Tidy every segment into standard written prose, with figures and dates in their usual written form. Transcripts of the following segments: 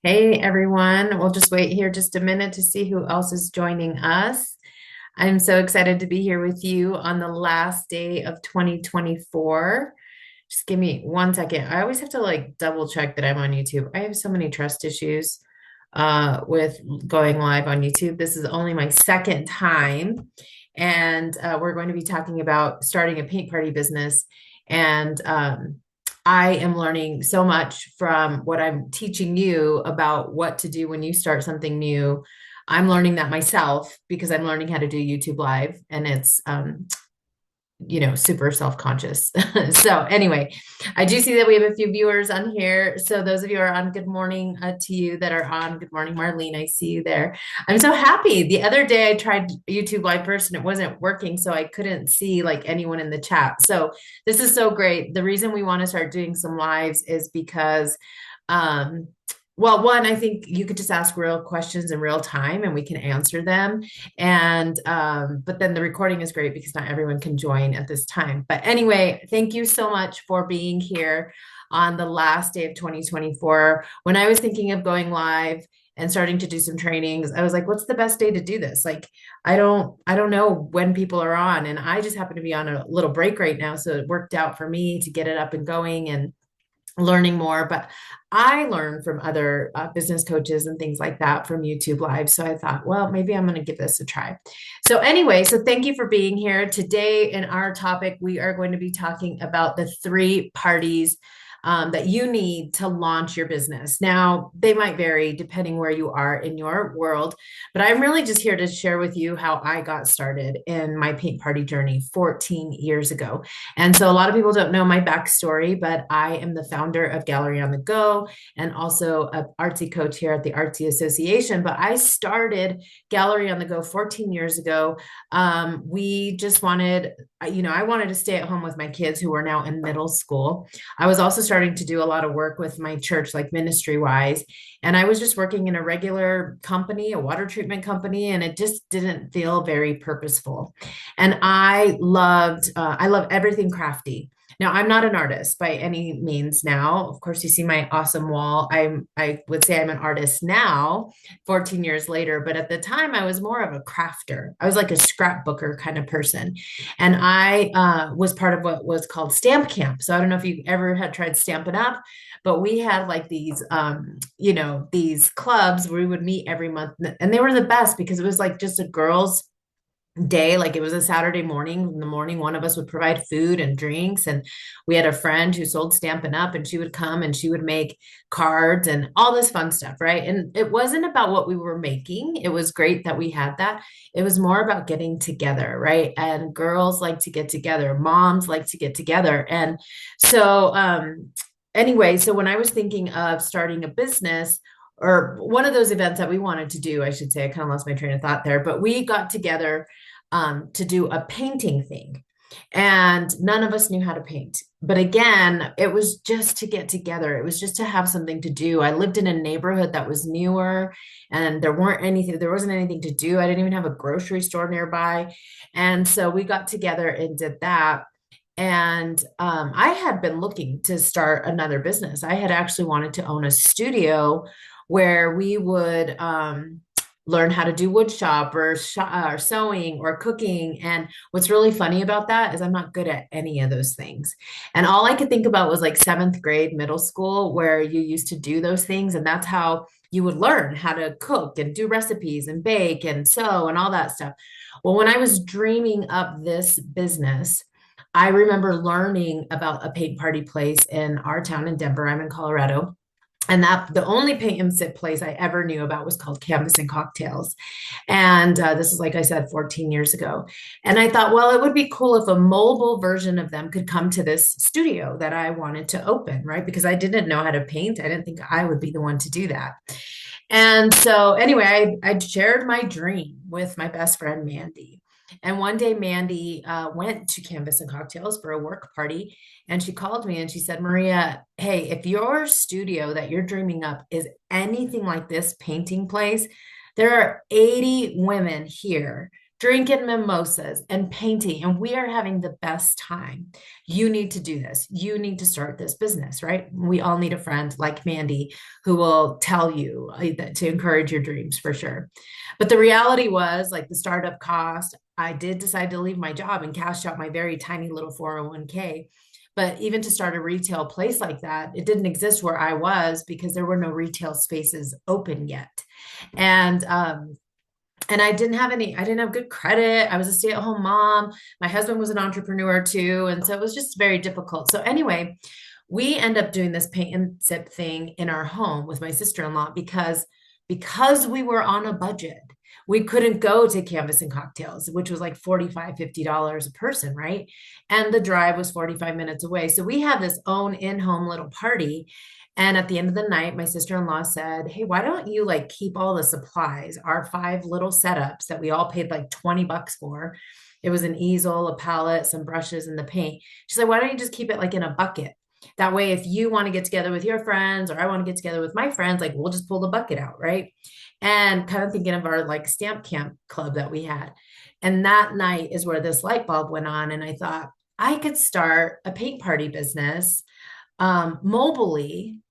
Hey everyone, we'll just wait here just a minute to see who else is joining us. I'm so excited to be here with you on the last day of 2024. Just give me one second. I always have to like double check that I'm on YouTube. I have so many trust issues with going live on YouTube. This is only my second time, and we're going to be talking about starting a paint party business. And I am learning so much from what I'm teaching you about what to do when you start something new. I'm learning that myself because I'm learning how to do YouTube Live, and it's super self-conscious. So anyway, I do see that we have a few viewers on here. So those of you who are on, good morning to you that are on. Good morning, Marlene. I see you there. I'm so happy. The other day I tried YouTube Live first and it wasn't working, so I couldn't see like anyone in the chat. So this is so great. The reason we want to start doing some lives is because um well, one, I think you could just ask real questions in real time and we can answer them. And but then the recording is great because not everyone can join at this time. But anyway, thank you so much for being here on the last day of 2024. When I was thinking of going live and starting to do some trainings, I was like, what's the best day to do this? Like, I don't know when people are on, and I just happen to be on a little break right now, so it worked out for me to get it up and going and learning more. But I learned from other business coaches and things like that from YouTube Live. So I thought, well, maybe I'm going to give this a try. So anyway, so thank you for being here. Today in our topic, we are going to be talking about the three parties that you need to launch your business. Now, they might vary depending where you are in your world, but I'm really just here to share with you how I got started in my paint party journey 14 years ago. And so a lot of people don't know my backstory, but I am the founder of Gallery on the Go and also an artsy coach here at the Artsy Association. But I started Gallery on the Go 14 years ago. We just wanted, I wanted to stay at home with my kids who were now in middle school. I was also starting to do a lot of work with my church, like ministry wise. And I was just working in a regular company, a water treatment company, and it just didn't feel very purposeful. And I love everything crafty. Now, I'm not an artist by any means now. Of course, you see my awesome wall. I would say I'm an artist now, 14 years later, but at the time I was more of a crafter. I was like a scrapbooker kind of person. And I was part of what was called Stamp Camp. So I don't know if you ever had tried Stampin' Up, but we had like these clubs where we would meet every month. And they were the best because it was like just a girls' day. Like it was a Saturday morning. In the morning, one of us would provide food and drinks, and we had a friend who sold Stampin' Up, and she would come and she would make cards and all this fun stuff, right? And it wasn't about what we were making. It was great that we had that. It was more about getting together, right? And girls like to get together, moms like to get together. And so anyway, so when I was thinking of starting a business, or one of those events that we wanted to do, I should say, I kind of lost my train of thought there, but we got together to do a painting thing. And none of us knew how to paint. But again, it was just to get together. It was just to have something to do. I lived in a neighborhood that was newer and there wasn't anything to do. I didn't even have a grocery store nearby. And so we got together and did that. And I had been looking to start another business. I had actually wanted to own a studio where we would learn how to do wood shop or sewing or cooking. And what's really funny about that is I'm not good at any of those things. And all I could think about was like seventh grade, middle school, where you used to do those things. And that's how you would learn how to cook and do recipes and bake and sew and all that stuff. Well, when I was dreaming up this business, I remember learning about a paint party place in our town in Denver. I'm in Colorado. And that the only paint and sip place I ever knew about was called Canvas and Cocktails. And this is, like I said, 14 years ago. And I thought, well, it would be cool if a mobile version of them could come to this studio that I wanted to open, right? Because I didn't know how to paint. I didn't think I would be the one to do that. And so, anyway, I shared my dream with my best friend, Mandy. And one day, Mandy went to Canvas and Cocktails for a work party. And she called me and she said, Maria, hey, if your studio that you're dreaming up is anything like this painting place, there are 80 women here drinking mimosas and painting, and we are having the best time. You need to do this. You need to start this business, right? We all need a friend like Mandy who will tell you that to encourage your dreams for sure. But the reality was like the startup cost, I did decide to leave my job and cash out my very tiny little 401k. But even to start a retail place like that, it didn't exist where I was because there were no retail spaces open yet. And and I didn't have good credit. I was a stay-at-home mom. My husband was an entrepreneur too. And so it was just very difficult. So anyway, we end up doing this paint and sip thing in our home with my sister-in-law because we were on a budget. We couldn't go to Canvas and Cocktails, which was like $45, $50 a person, right? And the drive was 45 minutes away. So we had this own in-home little party. And at the end of the night, my sister-in-law said, "Hey, why don't you like keep all the supplies, our five little setups that we all paid like 20 bucks for?" It was an easel, a palette, some brushes, and the paint. She's like, "Why don't you just keep it like in a bucket? That way, if you want to get together with your friends or I want to get together with my friends, like we'll just pull the bucket out, right?" And kind of thinking of our like stamp camp club that we had. And that night is where this light bulb went on. And I thought I could start a paint party business mobilely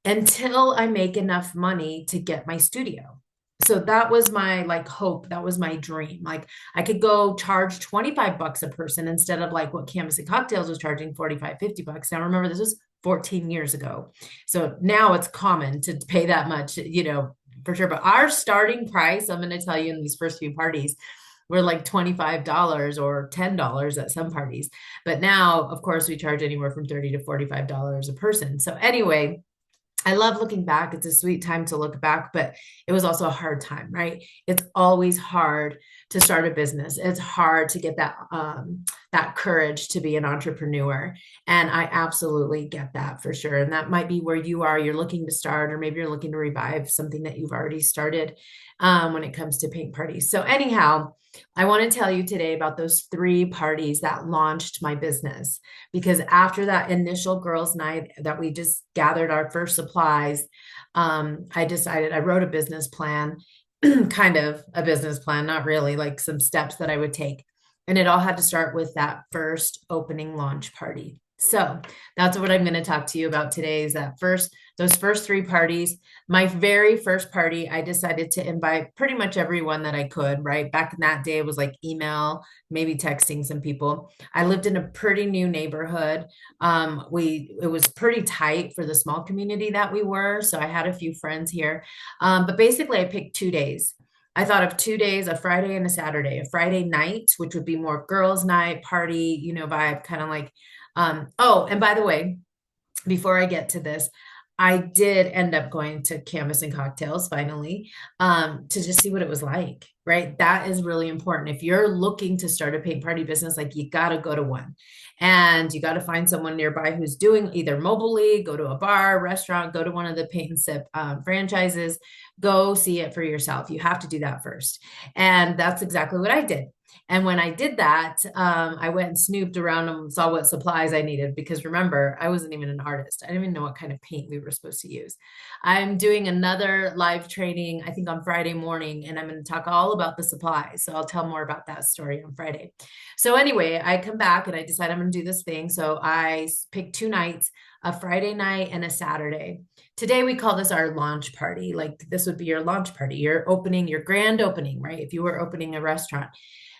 until I make enough money to get my studio. So that was my like hope. That was my dream. Like I could go charge 25 bucks a person instead of like what Canvas and Cocktails was charging 45, 50 bucks. Now remember, this was 14 years ago. So now it's common to pay that much, for sure. But our starting price, I'm going to tell you in these first few parties, were like $25 or $10 at some parties. But now, of course, we charge anywhere from $30 to $45 a person. So anyway, I love looking back. It's a sweet time to look back, but it was also a hard time, right? It's always hard to start a business. It's hard to get that courage to be an entrepreneur, and I absolutely get that for sure. And that might be where you are. You're looking to start, or maybe you're looking to revive something that you've already started when it comes to paint parties. So anyhow, I want to tell you today about those three parties that launched my business. Because after that initial girls' night that we just gathered our first supplies, I wrote a business plan, kind of a business plan, not really, like some steps that I would take. And it all had to start with that first opening launch party. So that's what I'm going to talk to you about today is those first three parties. My very first party, I decided to invite pretty much everyone that I could, right? Back in that day, it was like email, maybe texting some people. I lived in a pretty new neighborhood. It was pretty tight for the small community that we were. So I had a few friends here. But basically I picked 2 days. I thought of 2 days, a Friday and a Saturday, a Friday night, which would be more girls' night party, vibe, kind of like, oh, and by the way, before I get to this, I did end up going to Canvas and Cocktails finally, to just see what it was like, right? That is really important. If you're looking to start a paint party business, like you got to go to one and you got to find someone nearby who's doing either mobily, go to a bar, restaurant, go to one of the paint and sip franchises, go see it for yourself. You have to do that first. And that's exactly what I did. And when I did that, I went and snooped around and saw what supplies I needed because remember, I wasn't even an artist. I didn't even know what kind of paint we were supposed to use. I'm doing another live training, I think on Friday morning, and I'm going to talk all about the supplies. So I'll tell more about that story on Friday. So anyway, I come back and I decide I'm going to do this thing. So I picked 2 nights, a Friday night and a Saturday. Today we call this our launch party. Like this would be your launch party, your opening, your grand opening, right? If you were opening a restaurant.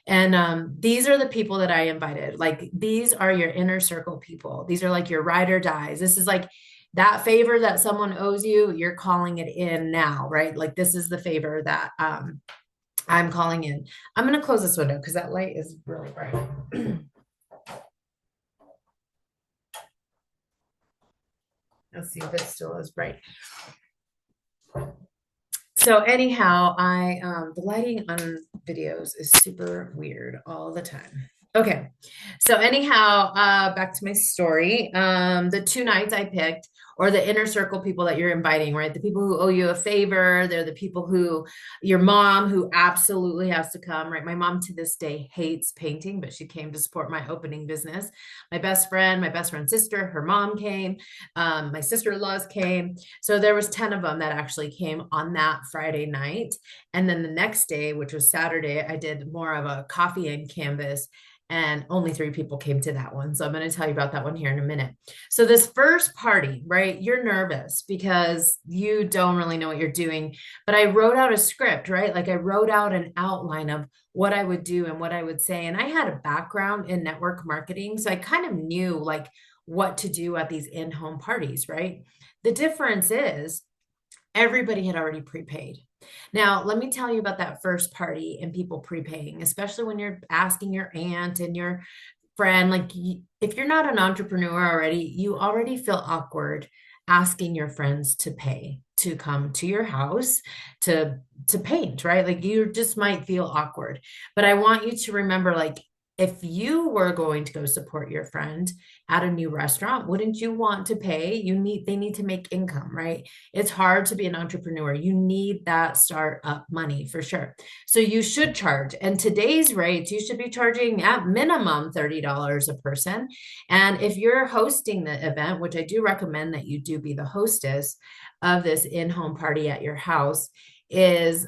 And these are the people that I invited. Like these are your inner circle people. These are like your ride or dies. This is like that favor that someone owes you. You're calling it in now, right? Like this is the favor that I'm calling in. I'm going to close this window because that light is really bright. Let's see if it still is bright. So anyhow, the lighting on videos is super weird all the time. Okay. So anyhow, back to my story. The 2 nights I picked or the inner circle people that you're inviting, right? The people who owe you a favor, they're the people who, your mom who absolutely has to come, right? My mom to this day hates painting, but she came to support my opening business. My best friend's sister, her mom came. My sister-in-laws came. So there was 10 of them that actually came on that Friday night. And then the next day, which was Saturday, I did more of a coffee and canvas, and only 3 people came to that one. So I'm going to tell you about that one here in a minute. So this first party, right? You're nervous because you don't really know what you're doing, but I wrote out a script, right? Like I wrote out an outline of what I would do and what I would say. And I had a background in network marketing, so I kind of knew like what to do at these in-home parties, right? The difference is everybody had already prepaid. Now, let me tell you about that first party and people prepaying, especially when you're asking your aunt and your friend. Like, if you're not an entrepreneur already, you already feel awkward asking your friends to pay to come to your house to paint, right? Like, you just might feel awkward. But I want you to remember, like, if you were going to go support your friend at a new restaurant, wouldn't you want to pay? They need to make income, right? It's hard to be an entrepreneur. You need that startup money for sure. So you should charge. And today's rates, you should be charging at minimum $30 a person. And if you're hosting the event, which I do recommend that you do be the hostess of this in-home party at your house, is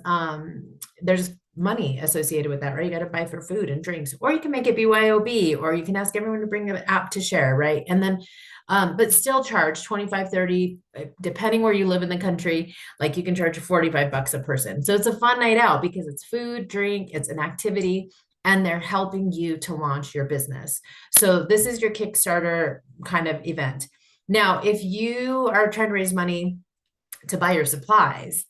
there's money associated with that, right? You got to buy for food and drinks, or you can make it BYOB, or you can ask everyone to bring an app to share, right? And then, but still charge 25, 30, depending where you live in the country, like you can charge $45 a person. So it's a fun night out because it's food, drink, it's an activity, and they're helping you to launch your business. So this is your Kickstarter kind of event. Now, if you are trying to raise money to buy your supplies,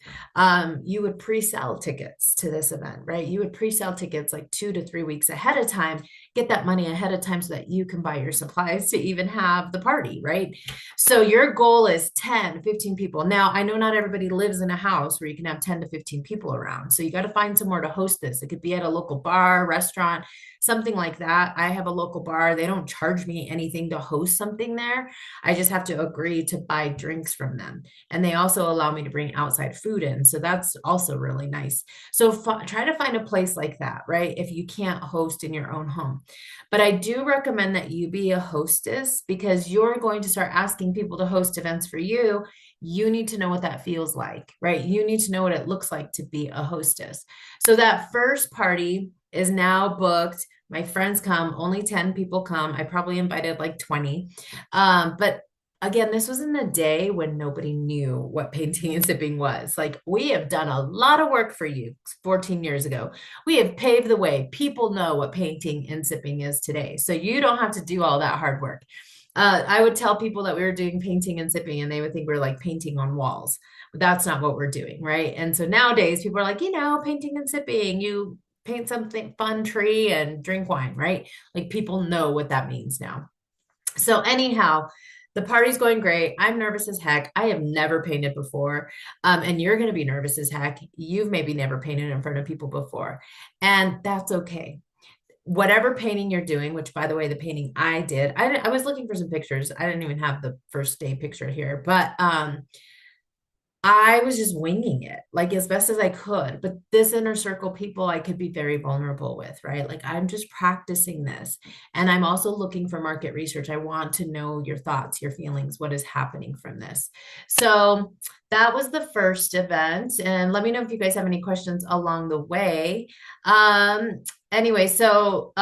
you would pre-sell tickets to this event, right? You would pre-sell tickets like 2 to 3 weeks ahead of time, get that money ahead of time so that you can buy your supplies to even have the party, right? So your goal is 10, 15 people. Now, I know not everybody lives in a house where you can have 10 to 15 people around. So you got to find somewhere to host this. It could be at a local bar, restaurant, something like that. I have a local bar. They don't charge me anything to host something there. I just have to agree to buy drinks from them. And they also allow me to bring outside food in. So that's also really nice. So try to find a place like that, right? If you can't host in your own home. But I do recommend that you be a hostess because you're going to start asking people to host events for you. You need to know what that feels like, right? You need to know what it looks like to be a hostess. So that first party is now booked. My friends come, only 10 people come. I probably invited like 20. But again, this was in the day when nobody knew what painting and sipping was. Like, we have done a lot of work for you 14 years ago. We have paved the way. People know what painting and sipping is today. So you don't have to do all that hard work. I would tell people that we were doing painting and sipping, and they would think we are like painting on walls. But that's not what we're doing, right? And so nowadays, people are like, painting and sipping, you paint something fun tree and drink wine, right? Like, people know what that means now. So anyhow, the party's going great. I'm nervous as heck. I have never painted before. And you're going to be nervous as heck. You've maybe never painted in front of people before. And that's okay. Whatever painting you're doing, which by the way, the painting I did, I was looking for some pictures. I didn't even have the first day picture here, but I was just winging it like as best as I could. But this inner circle people I could be very vulnerable with, right? Like, I'm just practicing this. And I'm also looking for market research. I want to know your thoughts, your feelings, what is happening from this. So that was the first event. And let me know if you guys have any questions along the way. Anyway, so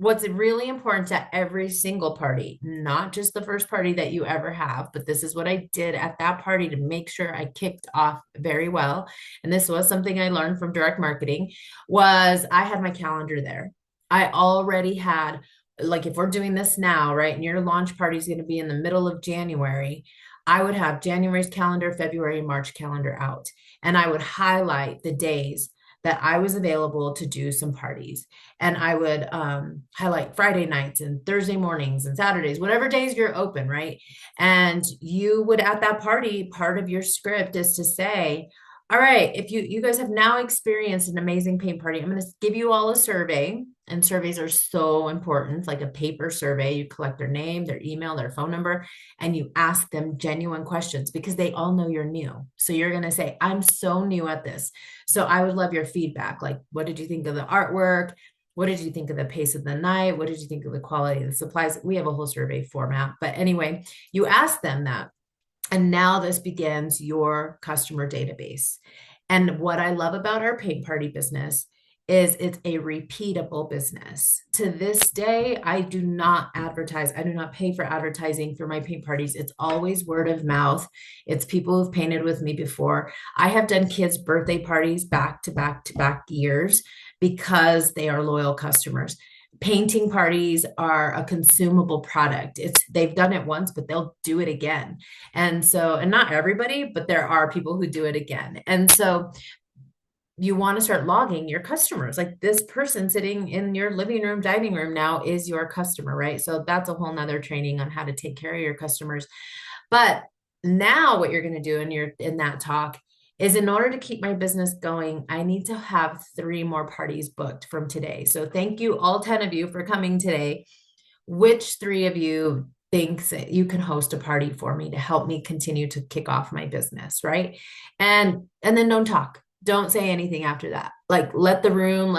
what's really important at every single party, not just the first party that you ever have, but this is what I did at that party to make sure I kicked off very well. And this was something I learned from direct marketing, was I had my calendar there. I already had, like, if we're doing this now, right, and your launch party is going to be in the middle of January, I would have January's calendar, February, March calendar out. And I would highlight the days that I was available to do some parties. And I would highlight Friday nights and Thursday mornings and Saturdays, whatever days you're open, right? And you would, at that party, part of your script is to say, all right, if you guys have now experienced an amazing paint party, I'm going to give you all a survey. And surveys are so important, like a paper survey. You collect their name, their email, their phone number, and you ask them genuine questions because they all know you're new. So you're going to say, I'm so new at this. So I would love your feedback. Like, what did you think of the artwork? What did you think of the pace of the night? What did you think of the quality of the supplies? We have a whole survey format. But anyway, you ask them that. And now this begins your customer database. And what I love about our paint party business is it's a repeatable business. To this day, I do not advertise. I do not pay for advertising for my paint parties. It's always word of mouth. It's people who've painted with me before. I have done kids' birthday parties back to back to back years because they are loyal customers. Painting parties are a consumable product. It's they've done it once, but they'll do it again. And so, and not everybody, but there are people who do it again. And so you want to start logging your customers. Like this person sitting in your living room, dining room now is your customer, right? So that's a whole nother training on how to take care of your customers. But now what you're going to do in that talk is in order to keep my business going, I need to have 3 more parties booked from today. So thank you, all 10 of you, for coming today. Which 3 of you thinks that you can host a party for me to help me continue to kick off my business, right? And then don't talk. Don't say anything after that. Like let the room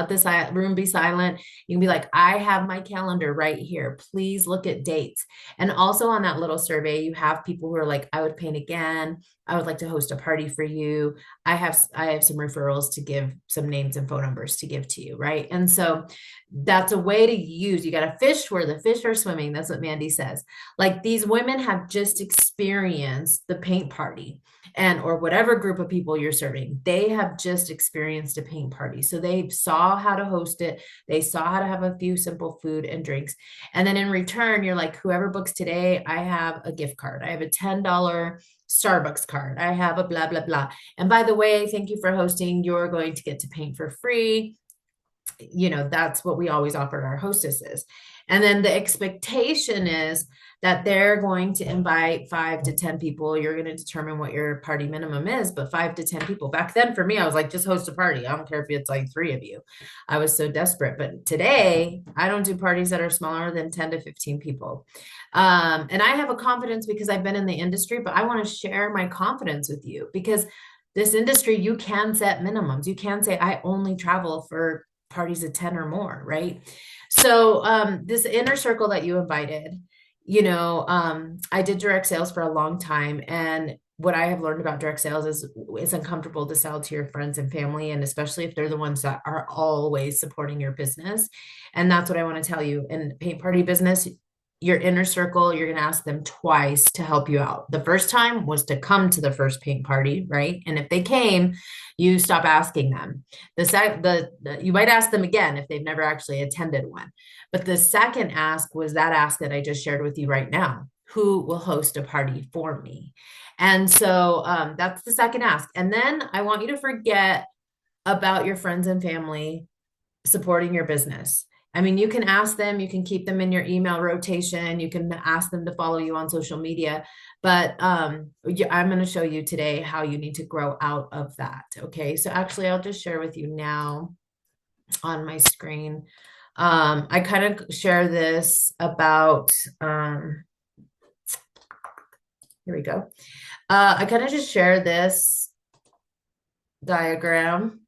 be silent. You can be like, I have my calendar right here. Please look at dates. And also on that little survey, you have people who are like, I would paint again. I would like to host a party for you. I have some referrals to give, some names and phone numbers to give to you, right? And so that's a way to use. You got to fish where the fish are swimming. That's what Mandy says. Like these women have just experienced the paint party and or whatever group of people you're serving. They have just experienced a paint party. So they saw how to host it. They saw how to have a few simple food and drinks. And then in return, you're like, whoever books today, I have a gift card. I have a $10 Starbucks card. I have a blah, blah, blah. And by the way, thank you for hosting. You're going to get to paint for free. That's what we always offer our hostesses. And then the expectation is that they're going to invite 5 to 10 people. You're going to determine what your party minimum is, but 5 to 10 people. Back then for me, I was like, just host a party. I don't care if it's like 3 of you. I was so desperate. But today, I don't do parties that are smaller than 10 to 15 people. And I have a confidence because I've been in the industry, but I want to share my confidence with you because this industry, you can set minimums. You can say, I only travel for parties of 10 or more, right? So this inner circle that you invited, I did direct sales for a long time. And what I have learned about direct sales is it's uncomfortable to sell to your friends and family, and especially if they're the ones that are always supporting your business. And that's what I want to tell you. In paint party business, your inner circle, you're going to ask them twice to help you out. The first time was to come to the first paint party, right? And if they came, you stop asking them. You might ask them again if they've never actually attended one. But the second ask was that ask that I just shared with you right now. Who will host a party for me? And so that's the second ask. And then I want you to forget about your friends and family supporting your business. I mean, you can ask them, you can keep them in your email rotation, you can ask them to follow you on social media, but I'm going to show you today how you need to grow out of that. Okay, so actually, I'll just share with you now on my screen. I kind of share this about, here we go. I kind of just share this diagram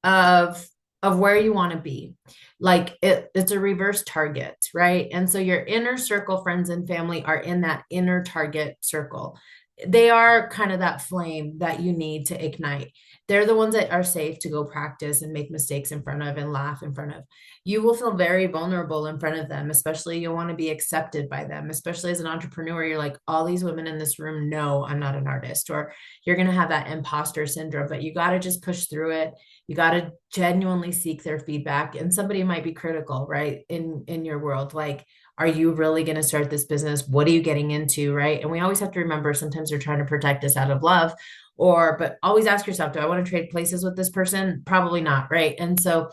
of where you want to be. Like it's a reverse target, right? And so your inner circle friends and family are in that inner target circle. They are kind of that flame that you need to ignite. They're the ones that are safe to go practice and make mistakes in front of and laugh in front of. You will feel very vulnerable in front of them, especially you'll want to be accepted by them, especially as an entrepreneur. You're like, all these women in this room know I'm not an artist, or you're going to have that imposter syndrome, but you got to just push through it. You got to genuinely seek their feedback. And somebody might be critical, right? In your world, like, are you really going to start this business? What are you getting into? Right. And we always have to remember sometimes they're trying to protect us out of love, but always ask yourself, do I want to trade places with this person? Probably not. Right. And so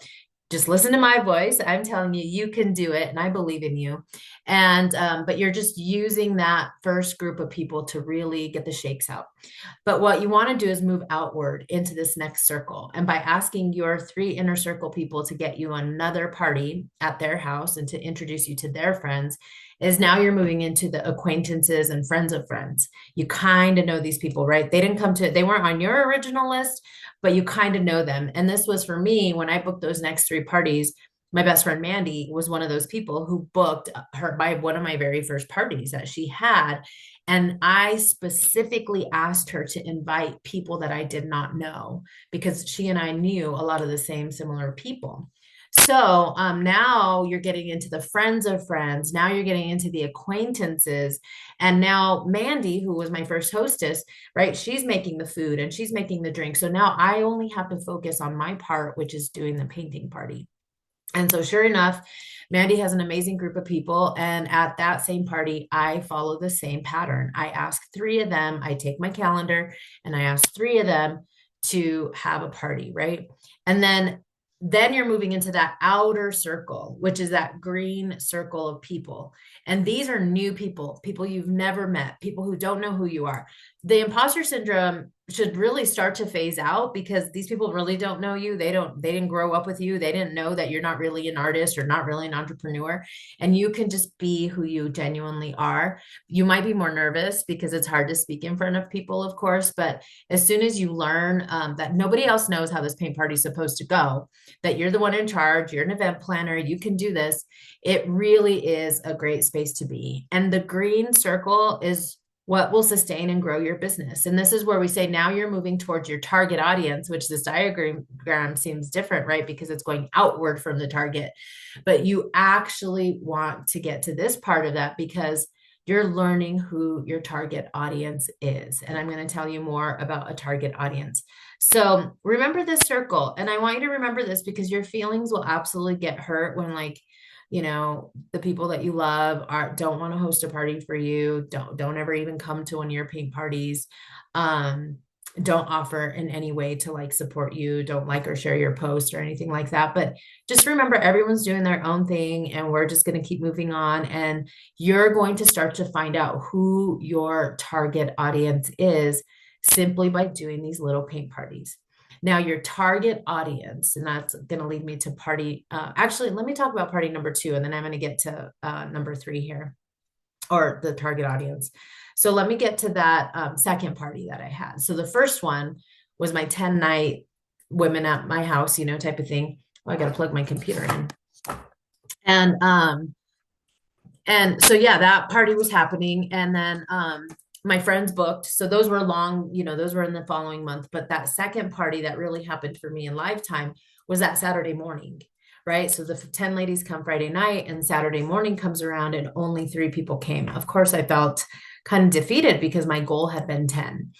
just listen to my voice. I'm telling you, you can do it. And I believe in you. And but you're just using that first group of people to really get the shakes out. But what you want to do is move outward into this next circle. And by asking your three inner circle people to get you another party at their house and to introduce you to their friends, is now you're moving into the acquaintances and friends of friends. You kind of know these people, right? They weren't on your original list, but you kind of know them. And this was for me when I booked those next three parties. My best friend Mandy was one of those people who booked her by one of my very first parties that she had. And I specifically asked her to invite people that I did not know because she and I knew a lot of the same similar people. So now you're getting into the friends of friends. Now you're getting into the acquaintances. And now Mandy, who was my first hostess, right? She's making the food and she's making the drink. So now I only have to focus on my part, which is doing the painting party. And so, sure enough, Mandy has an amazing group of people. And at that same party, I follow the same pattern. I ask three of them, I take my calendar and I ask three of them to have a party, right? And then you're moving into that outer circle, which is that green circle of people. And these are new people, people you've never met, people who don't know who you are. The imposter syndrome should really start to phase out because these people really don't know you. They didn't grow up with you. They didn't know that you're not really an artist or not really an entrepreneur. And you can just be who you genuinely are. You might be more nervous because it's hard to speak in front of people, of course. But as soon as you learn that nobody else knows how this paint party is supposed to go, that you're the one in charge, you're an event planner, you can do this, it really is a great space to be. And the green circle is what will sustain and grow your business. And this is where we say now you're moving towards your target audience, which this diagram seems different, right? Because it's going outward from the target. But you actually want to get to this part of that because you're learning who your target audience is. And I'm going to tell you more about a target audience. So remember this circle. And I want you to remember this because your feelings will absolutely get hurt when the people that you love don't want to host a party for you, don't ever even come to one of your paint parties, don't offer in any way to support you, don't like or share your post or anything like that. But just remember, everyone's doing their own thing and we're just going to keep moving on. And you're going to start to find out who your target audience is simply by doing these little paint parties. Now, your target audience, and that's going to lead me to party. Actually, let me talk about party number 2, and then I'm going to get to number 3 here, or the target audience. So let me get to that second party that I had. So the first one was my 10-night women at my house, type of thing. Oh, I got to plug my computer in. And so, yeah, that party was happening. And then my friends booked. So those were long, those were in the following month. But that second party that really happened for me in lifetime was that Saturday morning, right? So the 10 ladies come Friday night and Saturday morning comes around and only 3 people came. Of course, I felt kind of defeated because my goal had been 10.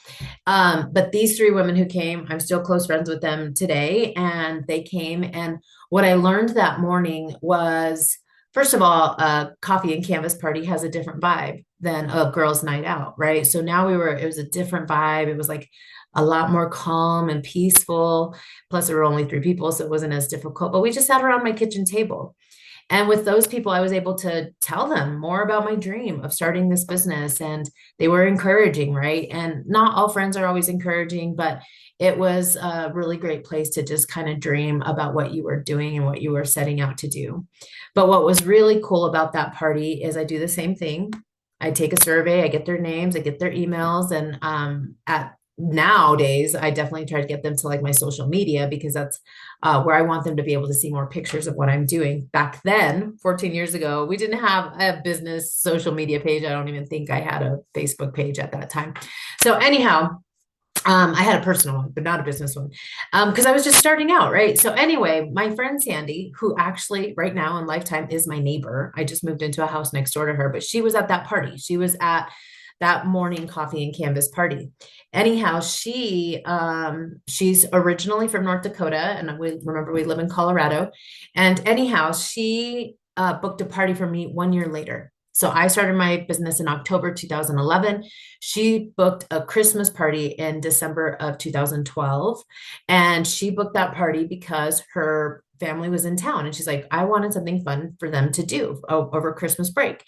But these 3 women who came, I'm still close friends with them today. And they came. And what I learned that morning was, first of all, a coffee and canvas party has a different vibe than a girls' night out, right? So now it was a different vibe. It was like a lot more calm and peaceful. Plus, there were only 3 people, so it wasn't as difficult. But we just sat around my kitchen table. And with those people, I was able to tell them more about my dream of starting this business. And they were encouraging, right? And not all friends are always encouraging, but it was a really great place to just kind of dream about what you were doing and what you were setting out to do. But what was really cool about that party is I do the same thing. I take a survey, I get their names, I get their emails, and at nowadays, I definitely try to get them to my social media because that's where I want them to be able to see more pictures of what I'm doing. Back then, 14 years ago, we didn't have a business social media page. I don't even think I had a Facebook page at that time. So anyhow, I had a personal one, but not a business one, because I was just starting out, right? So anyway, my friend Sandy, who actually right now in Lifetime is my neighbor, I just moved into a house next door to her, but she was at that party. She was at that morning coffee and canvas party. Anyhow, she's originally from North Dakota, and we live in Colorado. And anyhow, she booked a party for me 1 year later. So I started my business in October 2011. She booked a Christmas party in December of 2012. And she booked that party because her family was in town, and she's like, I wanted something fun for them to do over Christmas break.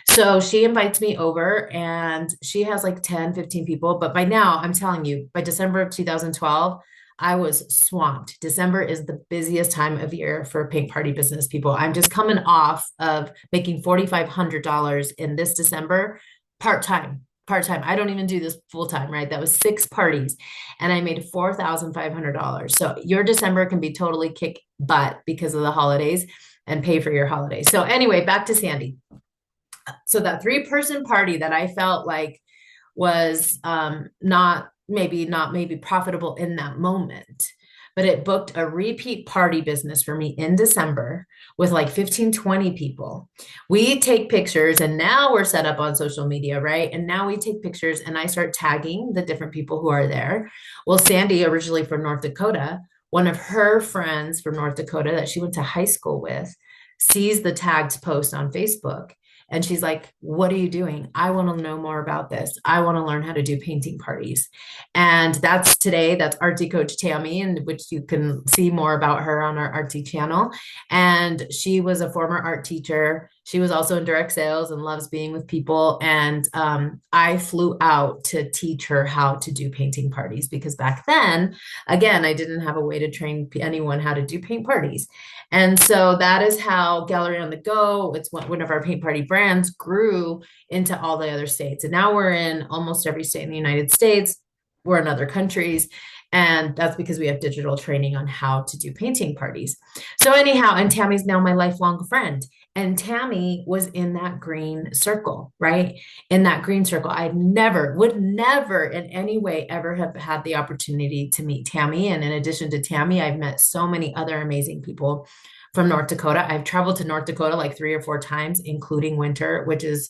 So she invites me over, and she has like 10, 15 people. But by now, I'm telling you, by December of 2012, I was swamped. December is the busiest time of year for paint party business people. I'm just coming off of making $4,500 in this December, part time. Part time. I don't even do this full time, right? That was 6 parties, and I made $4,500. So your December can be totally kick butt because of the holidays and pay for your holidays. So, anyway, back to Sandy. So that 3-person party that I felt like was not maybe profitable in that moment, but it booked a repeat party business for me in December with like 15, 20 people. We take pictures, and now we're set up on social media, right? And now we take pictures, and I start tagging the different people who are there. Well, Sandy, originally from North Dakota, one of her friends from North Dakota that she went to high school with, sees the tagged post on Facebook. And she's like, what are you doing? I want to know more about this. I want to learn how to do painting parties. And that's today. That's Artsy Coach Tammy, and which you can see more about her on our Artsy channel. And she was a former art teacher. She was also in direct sales and loves being with people. And I flew out to teach her how to do painting parties, because back then, again, I didn't have a way to train anyone how to do paint parties. And so that is how Gallery on the Go, it's one of our paint party brands, grew into all the other states. And now we're in almost every state in the United States. We're in other countries. And that's because we have digital training on how to do painting parties. So anyhow, and Tammy's now my lifelong friend. And Tammy was in that green circle, right? In that green circle. I would never in any way ever have had the opportunity to meet Tammy. And in addition to Tammy, I've met so many other amazing people from North Dakota. I've traveled to North Dakota like 3 or 4 times, including winter, which is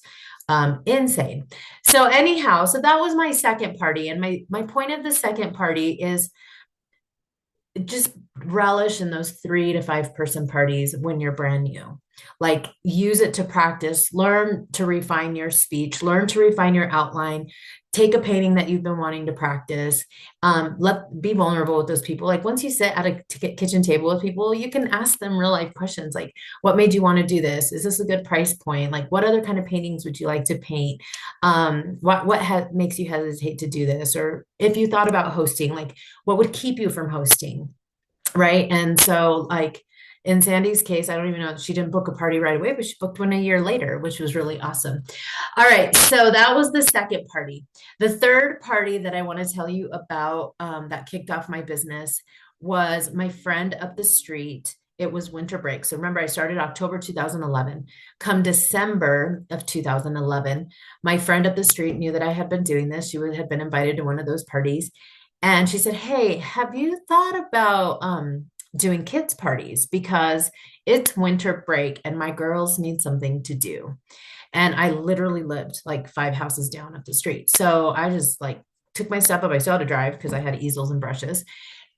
insane. So anyhow, so that was my second party. And my point of the second party is just relish in those 3 to 5 person parties when you're brand new. Like, use it to practice, learn to refine your speech, learn to refine your outline, take a painting that you've been wanting to practice. Be vulnerable with those people. Like, once you sit at a kitchen table with people, you can ask them real life questions like, what made you want to do this? Is this a good price point? Like, what other kind of paintings would you like to paint? What makes you hesitate to do this? Or if you thought about hosting, like, what would keep you from hosting? Right. And so, like, in Sandy's case, I don't even know, she didn't book a party right away, but she booked one a year later, which was really awesome. All right. So that was the second party. The third party that I want to tell you about, that kicked off my business, was my friend up the street. It was winter break. So remember, I started October 2011. Come December of 2011, my friend up the street knew that I had been doing this. She had been invited to one of those parties. And she said, hey, have you thought about doing kids' parties? Because it's winter break and my girls need something to do. And I literally lived like 5 houses down up the street. So I just like took my stuff up. I still had to drive because I had easels and brushes.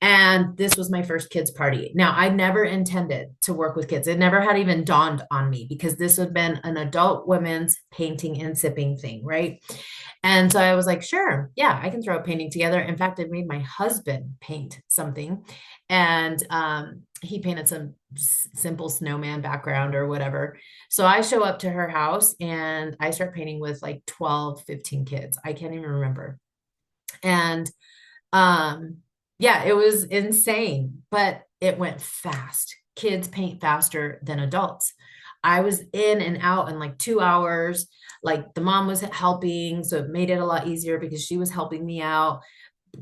And this was my first kids party. Now, I never intended to work with kids. It never had even dawned on me, because this had been an adult women's painting and sipping thing, right? And so I was like, sure, yeah, I can throw a painting together. In fact, I made my husband paint something, and he painted some simple snowman background or whatever. So I show up to her house and I start painting with like 12, 15 kids. I can't even remember. And yeah, it was insane, but it went fast. Kids paint faster than adults. I was in and out in like 2 hours. Like, the mom was helping, so it made it a lot easier because she was helping me out.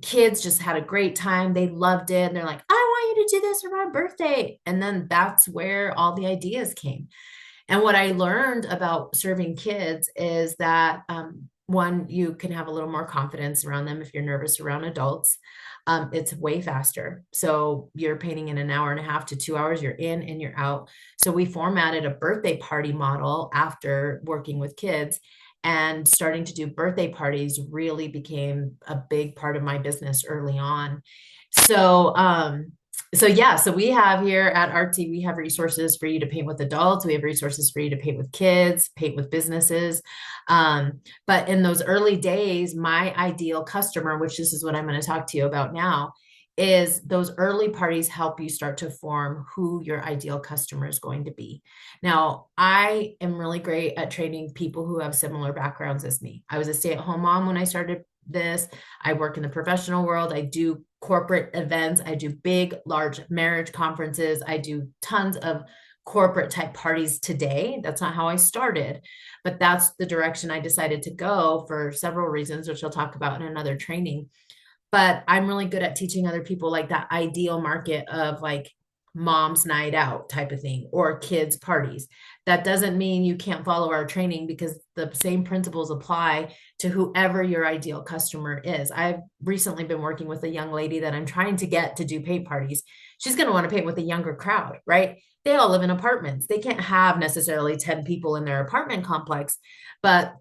Kids just had a great time. They loved it. And they're like, I want you to do this for my birthday. And then that's where all the ideas came. And what I learned about serving kids is that, one, you can have a little more confidence around them if you're nervous around adults. It's way faster. So you're painting in an hour and a half to 2 hours, you're in and you're out. So we formatted a birthday party model after working with kids, and starting to do birthday parties really became a big part of my business early on. So, yeah, so we have here at Artsy, we have resources for you to paint with adults. We have resources for you to paint with kids, paint with businesses. But in those early days, my ideal customer, which this is what I'm going to talk to you about now, is those early parties help you start to form who your ideal customer is going to be. Now, I am really great at training people who have similar backgrounds as me. I was a stay-at-home mom when I started this. I work in the professional world. I do corporate events. I do big, large marriage conferences. I do tons of corporate type parties today. That's not how I started, but that's the direction I decided to go for several reasons, which I'll talk about in another training. But I'm really good at teaching other people like that ideal market of like mom's night out type of thing or kids parties. That doesn't mean you can't follow our training because the same principles apply to whoever your ideal customer is. I've recently been working with a young lady that I'm trying to get to do paint parties. She's going to want to paint with a younger crowd, right? They all live in apartments. They can't have necessarily 10 people in their apartment complex, but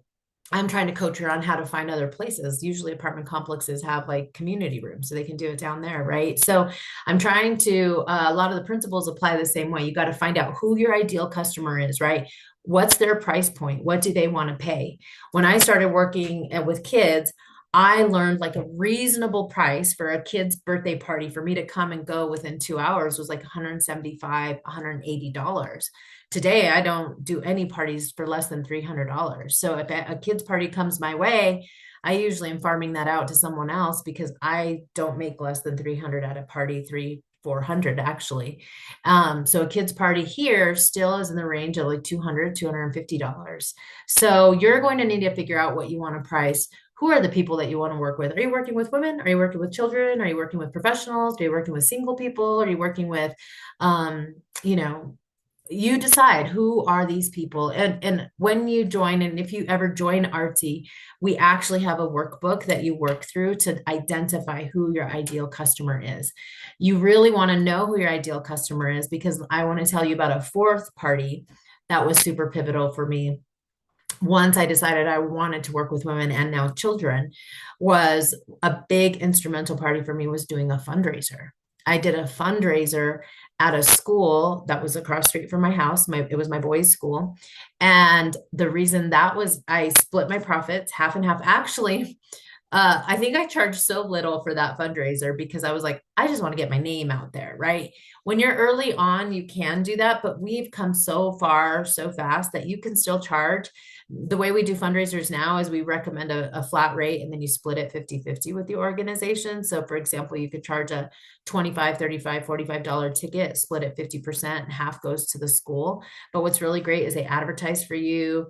I'm trying to coach her on how to find other places. Usually apartment complexes have like community rooms, so they can do it down there, right? So I'm trying to, a lot of the principles apply the same way. You got to find out who your ideal customer is, right? What's their price point? What do they want to pay? When I started working with kids, I learned like a reasonable price for a kid's birthday party for me to come and go within 2 hours was like $175, $180. Today, I don't do any parties for less than $300. So if a kid's party comes my way, I usually am farming that out to someone else because I don't make less than 300 at a party, 400 actually. So a kid's party here still is in the range of like 200, $250. So you're going to need to figure out what you want to price. Who are the people that you want to work with? Are you working with women? Are you working with children? Are you working with professionals? Are you working with single people? Are you working with, you know, you decide who are these people. And when you join, and if you ever join Artsy, we actually have a workbook that you work through to identify who your ideal customer is. You really want to know who your ideal customer is because I want to tell you about a fourth party that was super pivotal for me once I decided I wanted to work with women and now children. Was a big instrumental party for me was doing a fundraiser. I did a fundraiser at a school that was across street from my house. It was my boys' school. And the reason that was I split my profits half and half. Actually, I think I charged so little for that fundraiser because I was like, I just want to get my name out there, right? When you're early on, you can do that, but we've come so far so fast that you can still charge. The way we do fundraisers now is we recommend a flat rate and then you split it 50-50 with the organization. So for example, you could charge a 25, 35, $45 ticket, split it 50%, and half goes to the school. But what's really great is they advertise for you.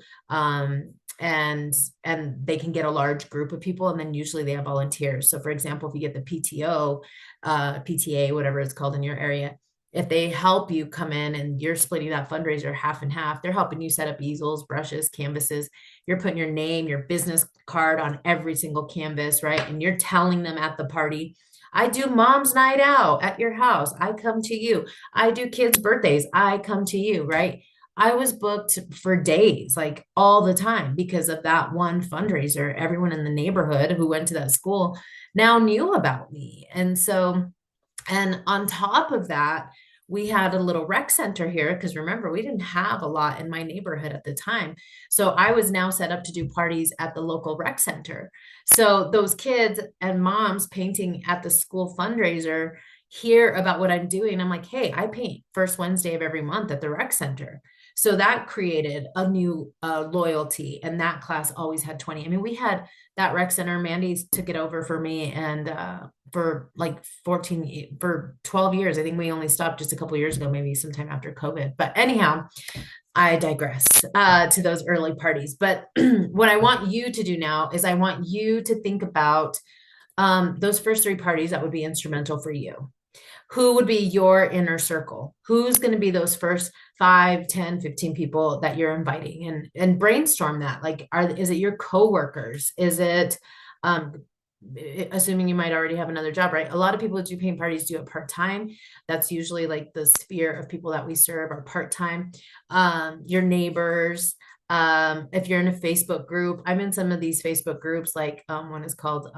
And they can get a large group of people, and then usually they have volunteers. So for example, if you get the PTO, PTA, whatever it's called in your area, if they help you come in and you're splitting that fundraiser half and half, they're helping you set up easels, brushes, canvases. You're putting your name, your business card on every single canvas, right? And you're telling them at the party, I do mom's night out at your house. I come to you. I do kids' birthdays. I come to you, right? I was booked for days, like all the time, because of that one fundraiser. Everyone in the neighborhood who went to that school now knew about me. And so, and on top of that, we had a little rec center here because remember, we didn't have a lot in my neighborhood at the time. So I was now set up to do parties at the local rec center. So those kids and moms painting at the school fundraiser hear about what I'm doing. I'm like, hey, I paint first Wednesday of every month at the rec center. So that created a new loyalty. And that class always had 20. I mean, we had that rec center, Mandy took it over for me. And for like 12 years, I think we only stopped just a couple years ago, maybe sometime after COVID. But anyhow, I digress to those early parties. But what I want you to do now is I want you to think about those first three parties that would be instrumental for you. Who would be your inner circle? Who's going to be those first 5, 10, 15 people that you're inviting and brainstorm that? Like, is it your coworkers? Is it, assuming you might already have another job, right? A lot of people that do paint parties do it part-time. That's usually like the sphere of people that we serve are part-time. Your neighbors, if you're in a Facebook group, I'm in some of these Facebook groups, like one is called,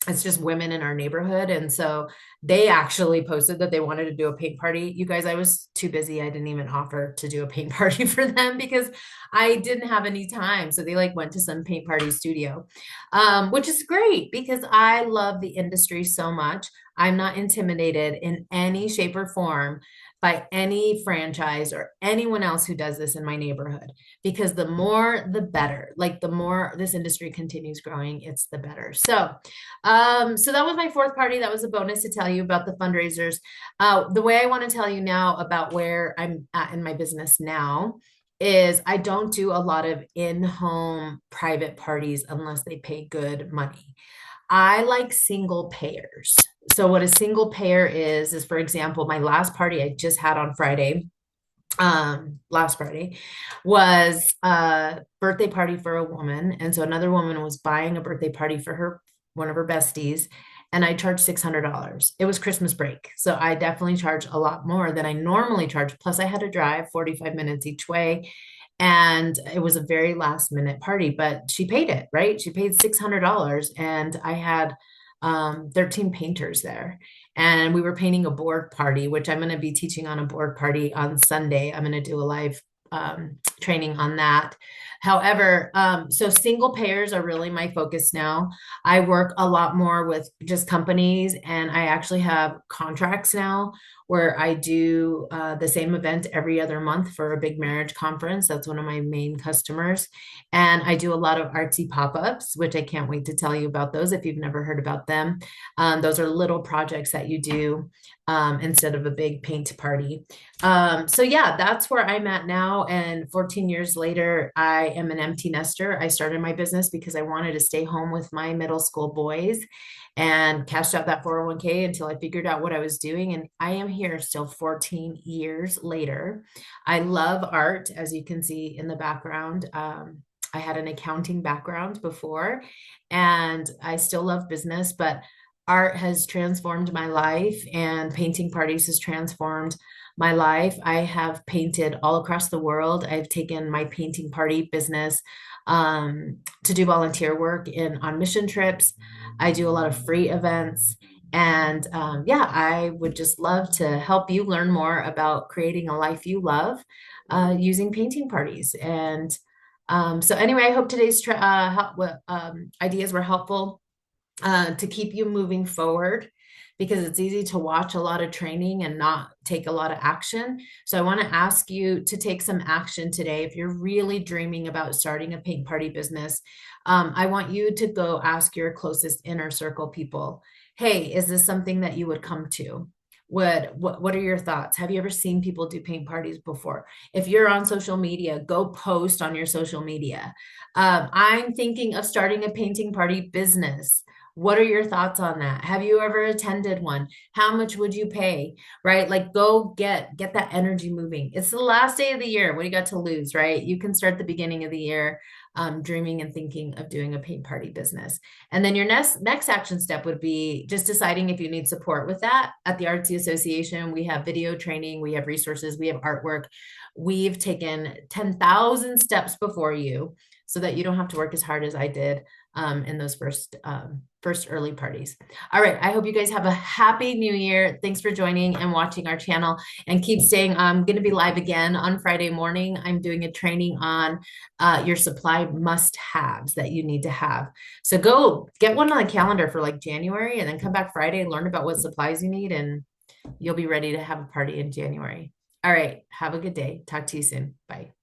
it's just women in our neighborhood. And so they actually posted that they wanted to do a paint party. You guys, I was too busy. I didn't even offer to do a paint party for them because I didn't have any time. So they like went to some paint party studio, which is great because I love the industry so much. I'm not intimidated in any shape or form by any franchise or anyone else who does this in my neighborhood, because the more the better. Like the more this industry continues growing, it's the better. So that was my fourth party. That was a bonus to tell you about the fundraisers. The way I want to tell you now about where I'm at in my business now is I don't do a lot of in-home private parties unless they pay good money. I like single payers. So what a single payer is for example, my last party I just had on Friday, last Friday, was a birthday party for a woman. And so another woman was buying a birthday party for her, one of her besties, and I charged $600. It was Christmas break. So I definitely charged a lot more than I normally charge. Plus, I had to drive 45 minutes each way. And it was a very last minute party, but she paid it, right? She paid $600. And I had 13 painters there. And we were painting a board party, which I'm going to be teaching on a board party on Sunday. I'm going to do a live training on that. However, so single payers are really my focus now. I work a lot more with just companies, and I actually have contracts now where I do the same event every other month for a big marriage conference. That's one of my main customers. And I do a lot of artsy pop-ups, which I can't wait to tell you about those if you've never heard about them. Those are little projects that you do instead of a big paint party. So yeah, that's where I'm at now. And 14 years later, I am an empty nester. I started my business because I wanted to stay home with my middle school boys and cashed out that 401k until I figured out what I was doing. And I am here still 14 years later. I love art, as you can see in the background. I had an accounting background before, and I still love business, but art has transformed my life, and painting parties has transformed my life. I have painted all across the world. I've taken my painting party business to do volunteer work on mission trips. I do a lot of free events. And yeah, I would just love to help you learn more about creating a life you love using painting parties. And so anyway, I hope today's ideas were helpful to keep you moving forward, because it's easy to watch a lot of training and not take a lot of action. So I want to ask you to take some action today. If you're really dreaming about starting a paint party business, I want you to go ask your closest inner circle people, hey, is this something that you would come to? What are your thoughts? Have you ever seen people do paint parties before? If you're on social media, go post on your social media. I'm thinking of starting a painting party business. What are your thoughts on that? Have you ever attended one? How much would you pay? Right? Like go get that energy moving. It's the last day of the year. What do you got to lose, right? You can start the beginning of the year dreaming and thinking of doing a paint party business. And then your next action step would be just deciding if you need support with that. At the Artsy Association, we have video training, we have resources, we have artwork. We've taken 10,000 steps before you so that you don't have to work as hard as I did in those first early parties. All right. I hope you guys have a happy new year. Thanks for joining and watching our channel, and keep staying. I'm going to be live again on Friday morning. I'm doing a training on your supply must-haves that you need to have. So go get one on the calendar for like January, and then come back Friday and learn about what supplies you need, and you'll be ready to have a party in January. All right. Have a good day. Talk to you soon. Bye.